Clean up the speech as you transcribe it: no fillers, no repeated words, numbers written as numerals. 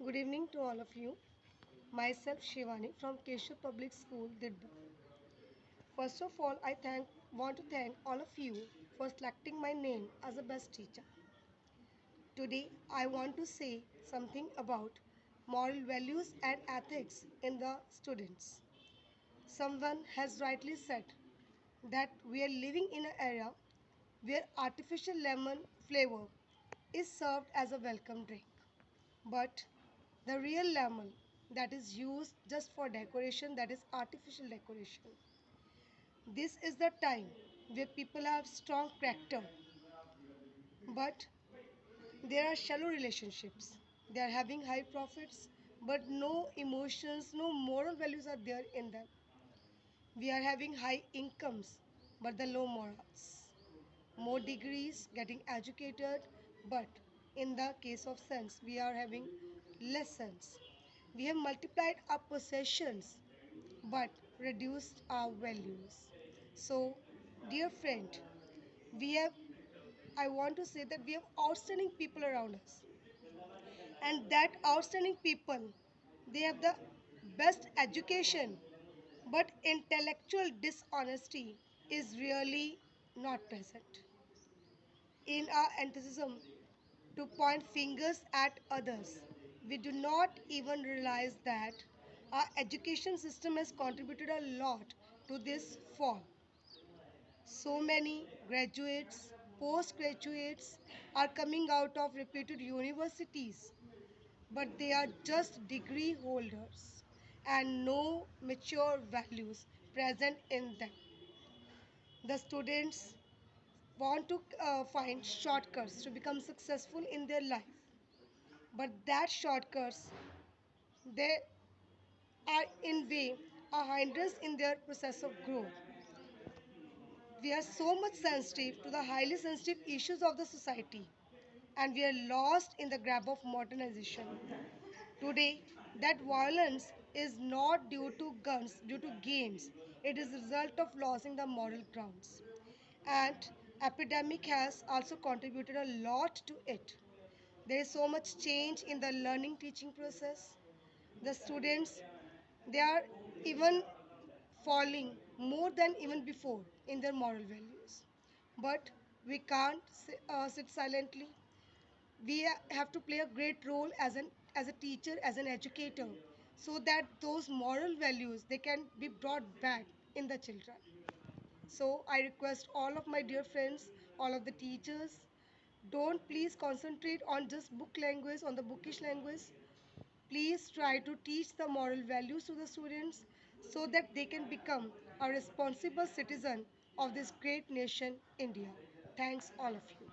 Good evening to all of you. Myself Shivani from Keshav Public School, Didba. First of all, want to thank all of you for selecting my name as a best teacher. Today, I want to say something about moral values and ethics in the students. Someone has rightly said that we are living in an era where artificial lemon flavor is served as a welcome drink. But the real lemon that is used just for decoration, that is artificial decoration. This is the time where people have strong character, but there are shallow relationships. They are having high profits, but no emotions, no moral values are there in them. We are having high incomes, but the low morals. More degrees, getting educated, but in the case of sense, we are having less sense. We have multiplied our possessions, but reduced our values. So, dear friend, we have I want to say that we have outstanding people around us, and that outstanding people, they have the best education, but intellectual dishonesty is really not present. In our enthusiasm to point fingers at others, we do not even realize that our education system has contributed a lot to this fall. So many graduates, postgraduates are coming out of reputed universities, but they are just degree holders and no mature values present in them. The students want to find shortcuts to become successful in their life, but that shortcuts, they are in way a hindrance in their process of growth. We are so much sensitive to the highly sensitive issues of the society, and we are lost in the grab of modernization. Today, that violence is not due to guns, due to games. It is a result of losing the moral grounds. And epidemic has also contributed a lot to it. There is so much change in the learning teaching process. The students, they are even falling more than even before in their moral values. But we can't sit silently. We have to play a great role as a teacher, as an educator, so that those moral values, they can be brought back in the children. So I request all of my dear friends, all of the teachers, don't please concentrate on just book language, on the bookish language. Please try to teach the moral values to the students so that they can become a responsible citizen of this great nation, India. Thanks, all of you.